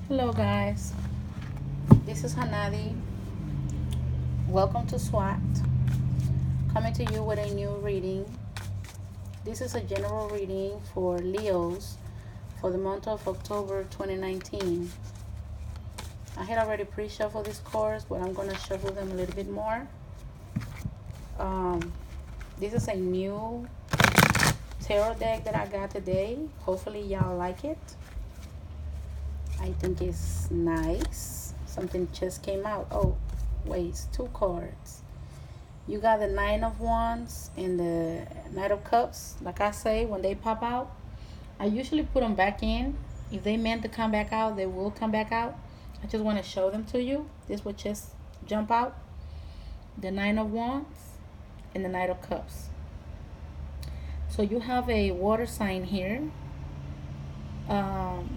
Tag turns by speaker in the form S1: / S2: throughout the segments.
S1: Hello, guys. This is Hanadi. Welcome to S.W.A.T. Coming to you with a new reading. This is a general reading for Leos for the month of October 2019. I had already pre-shuffled this course, but I'm going to shuffle them a little bit more. This is a new tarot deck that I got today. Hopefully, y'all like it. I think it's nice. Something just came out. Oh, wait, it's two cards. You got the Nine of Wands and the Knight of Cups. Like I say, when they pop out, I usually put them back in. If they meant to come back out, they will come back out. I just want to show them to you. This will just jump out. The Nine of Wands and the Knight of Cups. So you have a water sign here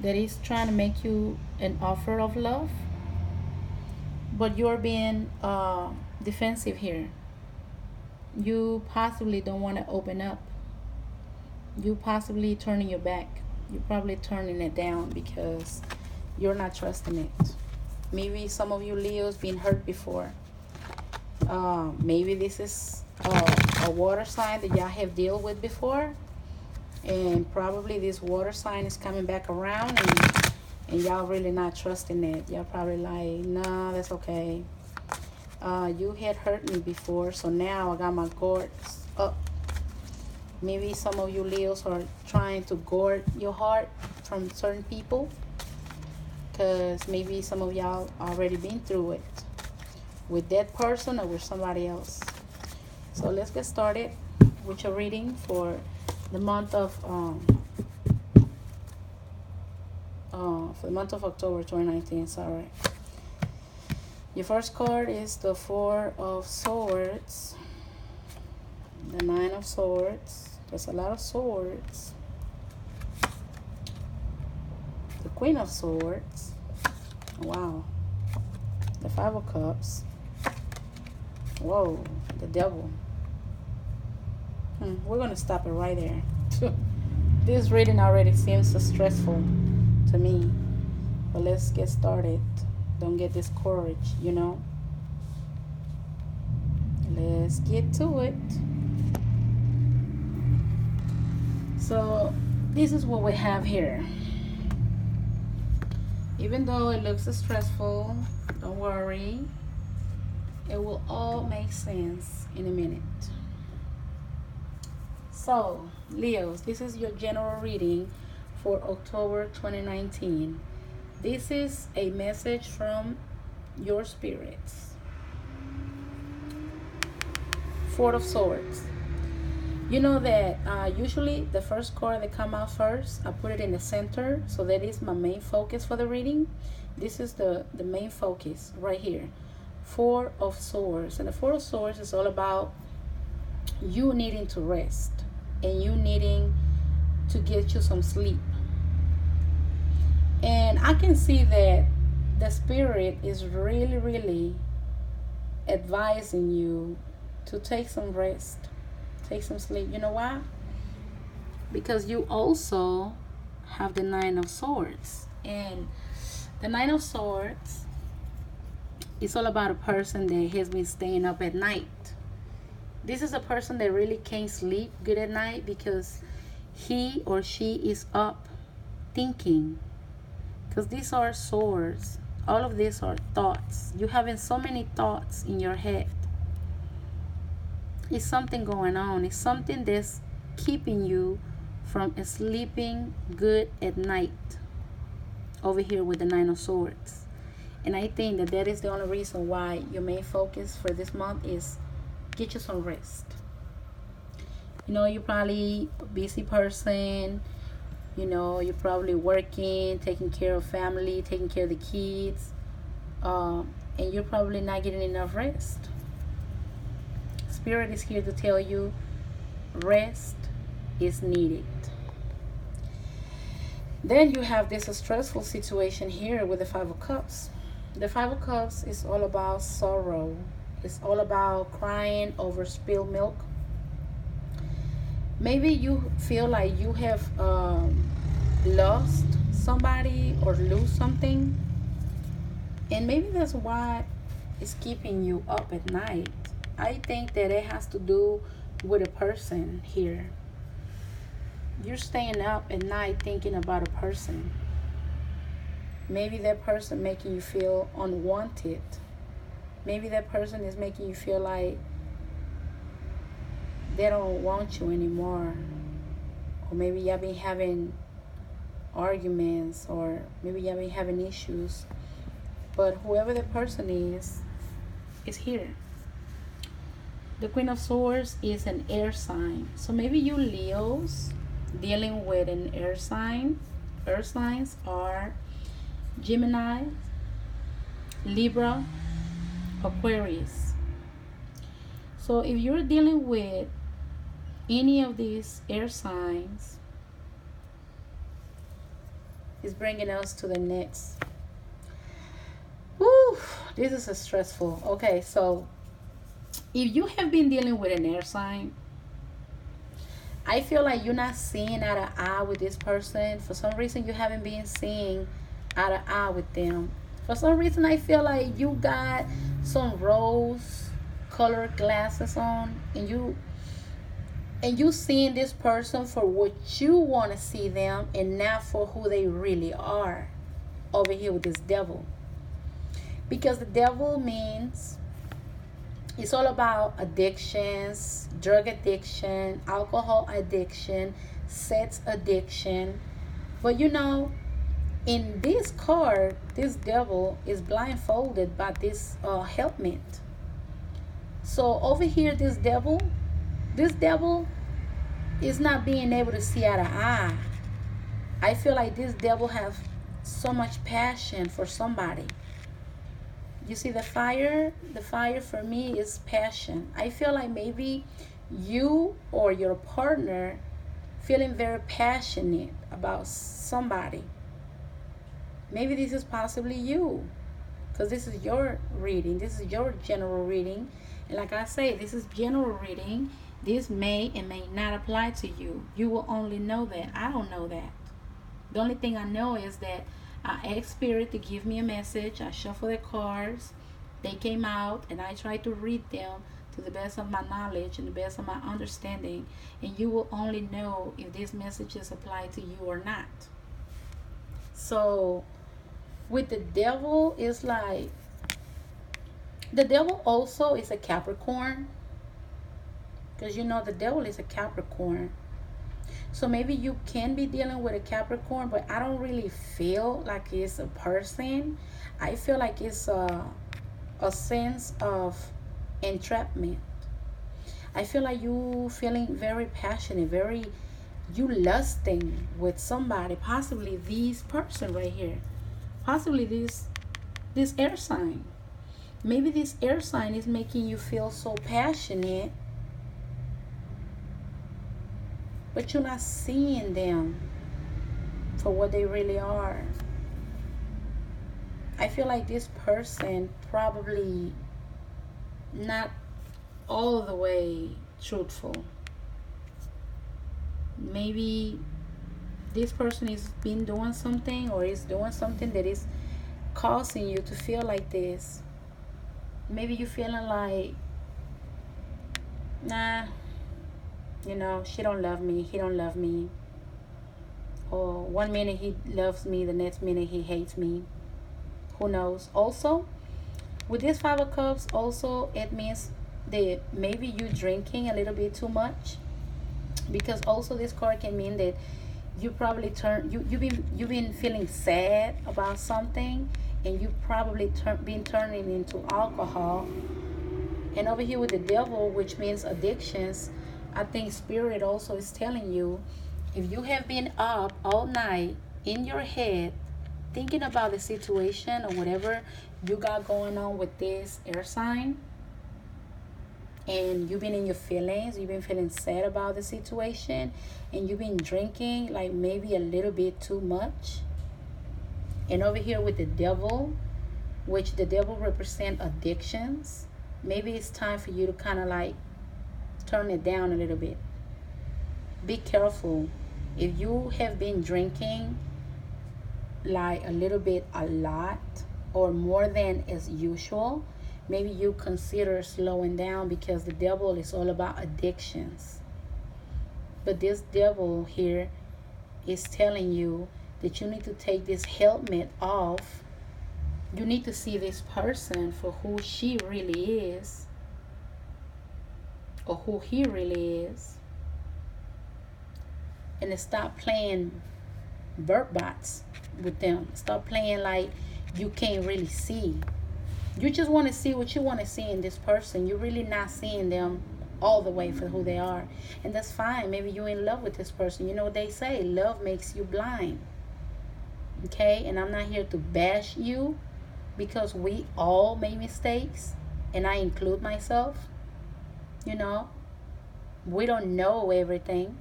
S1: that is trying to make you an offer of love, but you're being defensive here. You possibly don't want to open up. You possibly turning your back. You're probably turning it down because you're not trusting it. Maybe some of you Leos been hurt before. Maybe this is a water sign that y'all have dealt with before, and probably this water sign is coming back around, and y'all really not trusting it. Y'all probably like, nah, that's okay. You had hurt me before, so now I got my guards up. Maybe some of you Leos are trying to guard your heart from certain people, because maybe some of y'all already been through it with that person or with somebody else. So let's get started with your reading for the month of October 2019. Sorry. Your first card is the Four of Swords, the Nine of Swords. There's a lot of swords. The Queen of Swords. Wow. The Five of Cups. Whoa, the Devil. We're gonna stop it right there. This reading already seems so stressful to me, but let's get started. Don't get discouraged, you know. Let's get to it. So this is what we have here. Even though it looks stressful, don't worry. It will all make sense in a minute. So, Leos, this is your general reading for October 2019. This is a message from your spirits. Four of Swords. You know that usually the first card that come out first, I put it in the center, so that is my main focus for the reading. This is the main focus right here. Four of Swords. And the Four of Swords is all about you needing to rest and you needing to get you some sleep. And I can see that the spirit is really advising you to take some rest, take some sleep. You know why? Because you also have the Nine of Swords. And the Nine of Swords is all about a person that has been staying up at night. This is a person that really can't sleep good at night because he or she is up thinking. Because these are swords. All of these are thoughts. You're having so many thoughts in your head. It's something going on. It's something that's keeping you from sleeping good at night. Over here with the Nine of Swords. And I think that is the only reason why your main focus for this month is get you some rest. You know, you're probably a busy person. You know, you're probably working, taking care of family, taking care of the kids, and you're probably not getting enough rest. Spirit is here to tell you rest is needed. Then you have this stressful situation here with the Five of Cups. The Five of Cups is all about sorrow. It's all about crying over spilled milk. Maybe you feel like you have lost somebody or lose something. And maybe that's why it's keeping you up at night. I think that it has to do with a person here. You're staying up at night thinking about a person. Maybe that person making you feel unwanted. Maybe that person is making you feel like they don't want you anymore. Or maybe y'all been having arguments, or maybe y'all been having issues. But whoever the person is here. The Queen of Swords is an air sign. So maybe you Leos dealing with an air sign. Air signs are Gemini, Libra, Aquarius. So if you're dealing with any of these air signs, it's bringing us to the next. Woo, this is a stressful. Okay, so if you have been dealing with an air sign, I feel like you're not seeing eye to eye with this person. For some reason, you haven't been seeing eye to eye with them. For some reason, I feel like you got some rose colored glasses on, and you seeing this person for what you want to see them, and not for who they really are. Over here with this devil, because the devil means it's all about addictions, drug addiction, alcohol addiction, sex addiction. But in this card, this devil is blindfolded by this helpmate. So over here, this devil is not being able to see eye to eye. I feel like this devil have so much passion for somebody. You see the fire? The fire for me is passion. I feel like maybe you or your partner feeling very passionate about somebody. Maybe this is possibly you, because this is your reading. This is your general reading. And like I say, this is general reading. This may and may not apply to you. You will only know that. I don't know that. The only thing I know is that I asked Spirit to give me a message. I shuffled the cards. They came out, and I tried to read them to the best of my knowledge and the best of my understanding. And you will only know if these messages apply to you or not. So with the devil, it's like the devil also is a Capricorn, because the devil is a Capricorn. So maybe you can be dealing with a Capricorn, but I don't really feel like it's a person. I feel like it's a sense of entrapment. I feel like you feeling very passionate, you lusting with somebody, possibly this person right here, possibly this air sign. Maybe this air sign is making you feel so passionate, but you're not seeing them for what they really are. I feel like this person probably not all the way truthful. Maybe this person is been doing something, or is doing something that is causing you to feel like this. Maybe you're feeling like, nah, she don't love me, he don't love me. Or one minute he loves me, the next minute he hates me. Who knows? Also, with this Five of Cups, also it means that maybe you drinking a little bit too much. Because also this card can mean that you probably you've been feeling sad about something, and you probably been turning into alcohol. And over here with the devil, which means addictions, I think Spirit also is telling you, if you have been up all night in your head thinking about the situation or whatever you got going on with this air sign, and you've been in your feelings, you've been feeling sad about the situation, and you've been drinking like maybe a little bit too much. And over here with the devil, which the devil represent addictions, maybe it's time for you to kind of like turn it down a little bit. Be careful. If you have been drinking like a little bit a lot or more than as usual, maybe you consider slowing down, because the devil is all about addictions. But this devil here is telling you that you need to take this helmet off. You need to see this person for who she really is, or who he really is, and to stop playing bird bots with them. Stop playing like you can't really see. You just want to see what you want to see in this person. You're really not seeing them all the way for who they are. And that's fine. Maybe you're in love with this person. You know what they say, love makes you blind. Okay? And I'm not here to bash you, because we all make mistakes, and I include myself. You know, we don't know everything,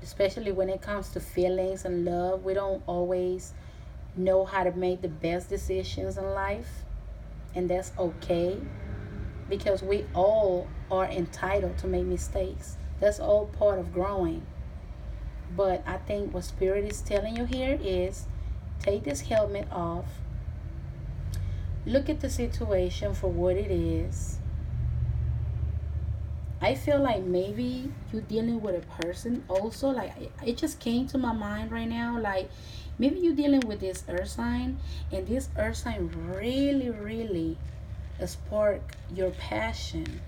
S1: especially when it comes to feelings and love. We don't always know how to make the best decisions in life, and that's okay, because we all are entitled to make mistakes. That's all part of growing. But I think what Spirit is telling you here is, take this helmet off, look at the situation for what it is. I feel like maybe you're dealing with a person also. Like, it just came to my mind right now. Like, maybe you're dealing with this earth sign, and this earth sign really, really spark your passion.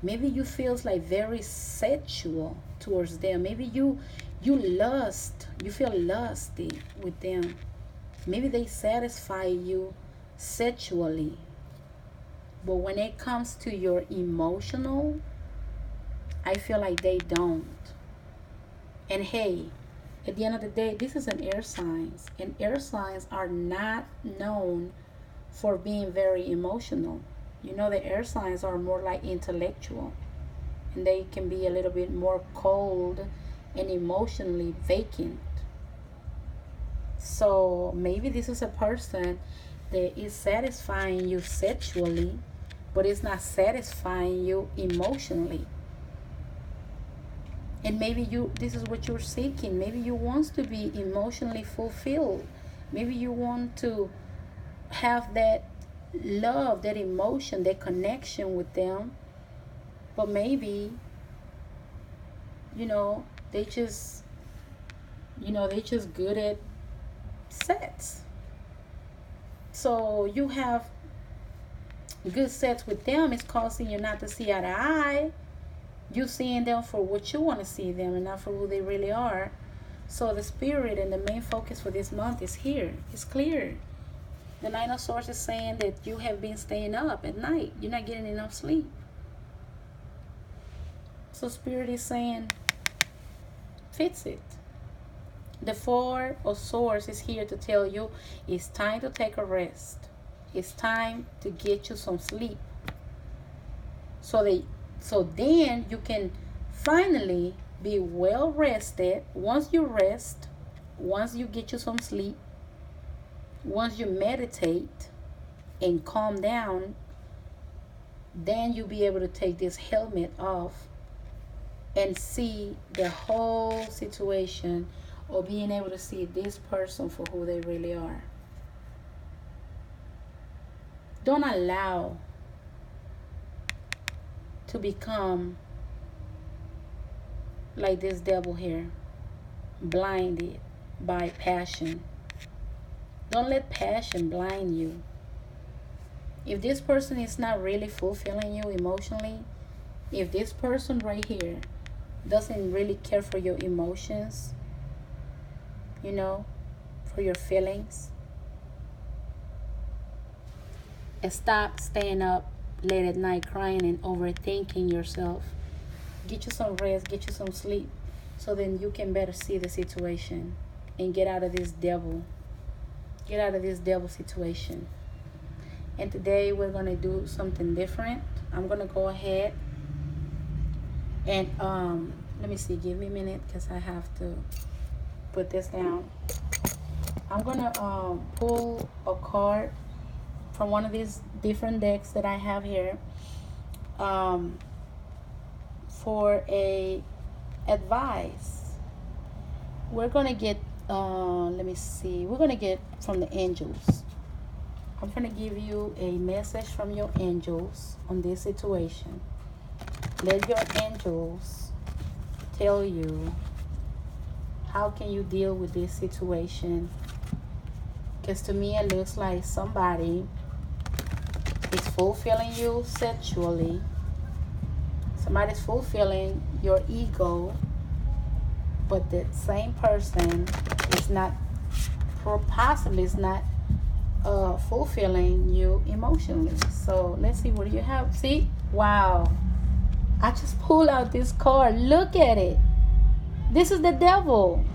S1: Maybe you feels like very sexual towards them. Maybe you lust. You feel lusty with them. Maybe they satisfy you sexually. But when it comes to your emotional, I feel like they don't. And hey, at the end of the day, this is an air signs, and air signs are not known for being very emotional. You know, the air signs are more like intellectual, and they can be a little bit more cold and emotionally vacant. So maybe this is a person that is satisfying you sexually, but it's not satisfying you emotionally. And maybe this is what you're seeking. Maybe you want to be emotionally fulfilled. Maybe you want to have that love, that emotion, that connection with them. But maybe, you know, they just good at sex. So you have good sex with them, is causing you not to see eye to eye. You seeing them for what you want to see them, and not for who they really are. So the spirit and the main focus for this month is here. It's clear. The Nine of Swords is saying that you have been staying up at night. You're not getting enough sleep. So Spirit is saying, fix it. The Four of Swords is here to tell you it's time to take a rest. It's time to get you some sleep. So then you can finally be well rested. Once you rest, once you get you some sleep, once you meditate and calm down, then you'll be able to take this helmet off and see the whole situation, or being able to see this person for who they really are. Don't allow to become like this devil here, blinded by passion. Don't let passion blind you. If this person is not really fulfilling you emotionally, if this person right here doesn't really care for your emotions, you know, for your feelings, and stop staying up late at night crying and overthinking yourself. Get you some rest, get you some sleep, so then you can better see the situation and get out of this devil. Get out of this devil situation. And today we're going to do something different. I'm going to go ahead and let me see, give me a minute, because I have to put this down. I'm going to pull a card from one of these different decks that I have here, for a advice. We're going to get Let me see. We're gonna get from the angels. I'm gonna give you a message from your angels on this situation. Let your angels tell you how can you deal with this situation. Because to me it looks like somebody is fulfilling you sexually. Somebody's fulfilling your ego, but the same person is not, possibly is not fulfilling you emotionally. So let's see, what do you have? See, wow, I just pulled out this card. Look at it. This is the devil.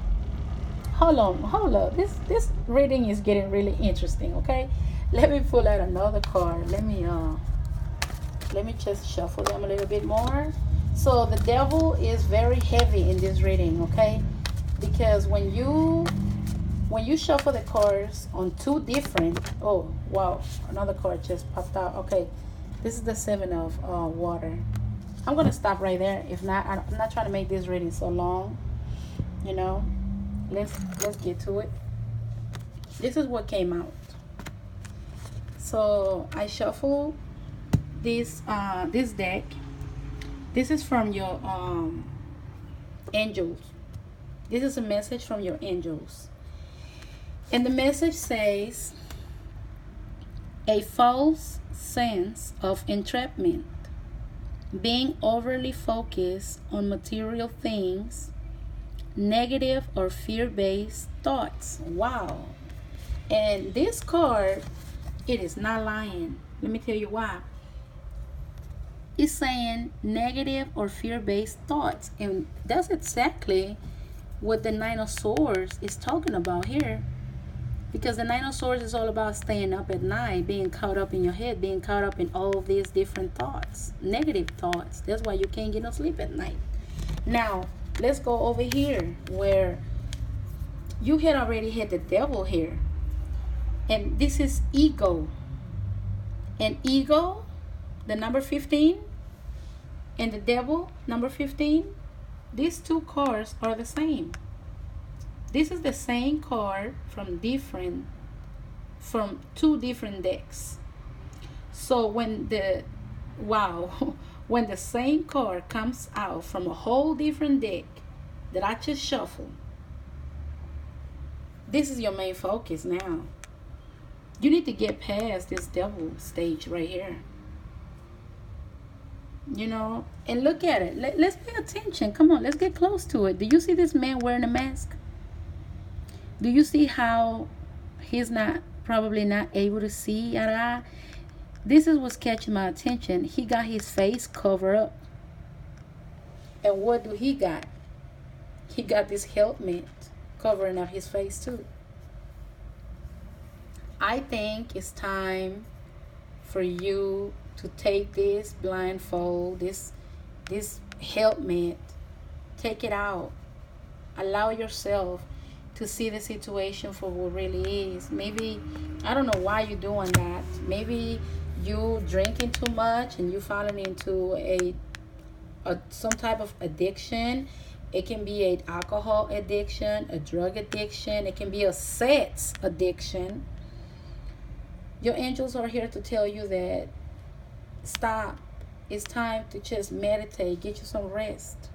S1: Hold up. This reading is getting really interesting. Okay, let me pull out another card. Let me just shuffle them a little bit more. So the devil is very heavy in this reading, okay? Because when you shuffle the cards on two different, oh wow, another card just popped out. Okay, this is the Seven of Water. I'm gonna stop right there. If not, I'm not trying to make this reading so long. You know, let's get to it. This is what came out. So I shuffle this deck. This is from your angels. This is a message from your angels. And the message says, a false sense of entrapment, being overly focused on material things, negative or fear-based thoughts. Wow. And this card, it is not lying. Let me tell you why. It's saying negative or fear-based thoughts, and that's exactly what the Nine of Swords is talking about here. Because the Nine of Swords is all about staying up at night, being caught up in your head, being caught up in all of these different thoughts, negative thoughts. That's why you can't get no sleep at night. Now, let's go over here where you had already had the devil here. And this is ego. And ego, the number 15, and the devil, number 15, these two cards are the same. This is the same card from two different decks. So when the when the same card comes out from a whole different deck that I just shuffled, this is your main focus now. You need to get past this devil stage right here. You know, and look at it. Let's pay attention. Come on, let's get close to it. Do you see this man wearing a mask? Do you see how he's probably not able to see at all? This is what's catching my attention. He got his face covered up. And what do he got? He got this helmet covering up his face too. I think it's time for you to take this blindfold, this helmet, take it out. Allow yourself to see the situation for what really is. Maybe, I don't know why you're doing that. Maybe you drinking too much and you falling into some type of addiction. It can be an alcohol addiction, a drug addiction. It can be a sex addiction. Your angels are here to tell you that stop. It's time to just meditate. Get you some rest.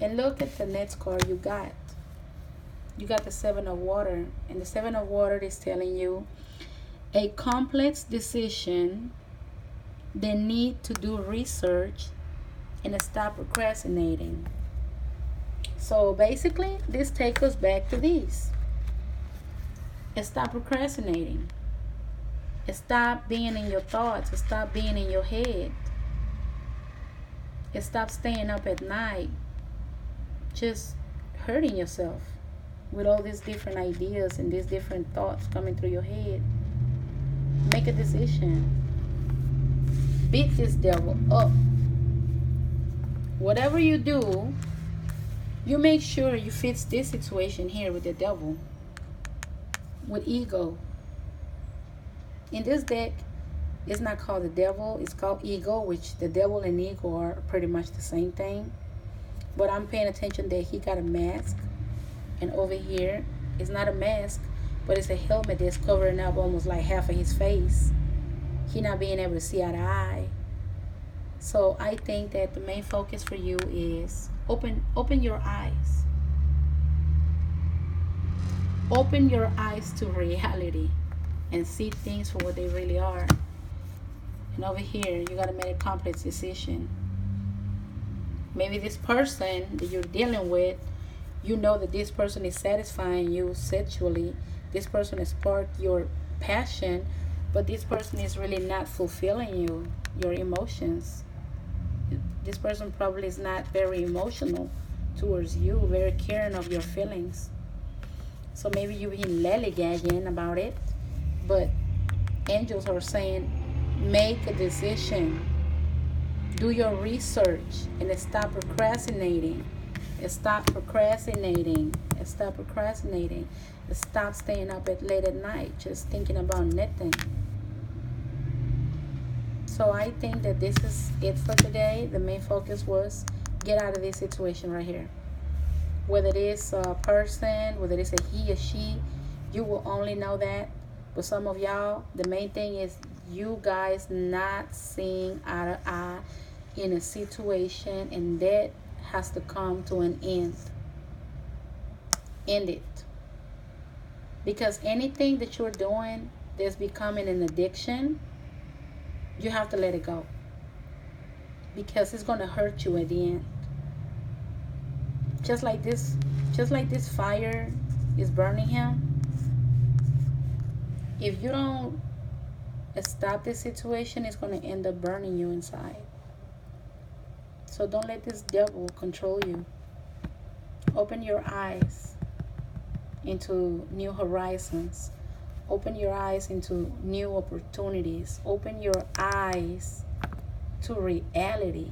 S1: And look at the next card you got. You got the Seven of Water. And the Seven of Water is telling you a complex decision, the need to do research, and stop procrastinating. So basically, this takes us back to this. And stop procrastinating. And stop being in your thoughts. And stop being in your head. And stop staying up at night just hurting yourself with all these different ideas and these different thoughts coming through your head. Make a decision. Beat this devil up. Whatever you do, you make sure you fix this situation here with the devil. With ego. In this deck, it's not called the devil, it's called ego, which the devil and ego are pretty much the same thing. But I'm paying attention that he got a mask. And over here, it's not a mask, but it's a helmet that's covering up almost like half of his face. He not being able to see eye to eye. So I think that the main focus for you is open your eyes. Open your eyes to reality and see things for what they really are. And over here, you gotta make a complex decision. Maybe this person that you're dealing with, you know that this person is satisfying you sexually. This person has sparked your passion, but this person is really not fulfilling you, your emotions. This person probably is not very emotional towards you, very caring of your feelings. So maybe you've been lollygagging about it, but angels are saying make a decision. Do your research and stop procrastinating. Stop procrastinating. Stop procrastinating. Stop staying up at late at night just thinking about nothing. So I think that this is it for today. The main focus was get out of this situation right here. Whether it is a person, whether it's a he or she, you will only know that. But some of y'all, the main thing is you guys not seeing eye to eye in a situation, and that has to come to an end. End it. Because anything that you're doing that's becoming an addiction, you have to let it go. Because it's going to hurt you at the end. Just like this fire is burning him. If you don't stop this situation, it's going to end up burning you inside. So don't let this devil control you. Open your eyes into new horizons. Open your eyes into new opportunities. Open your eyes to reality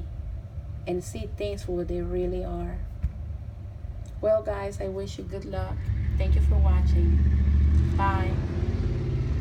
S1: and see things for what they really are. Well, guys, I wish you good luck. Thank you for watching. Bye.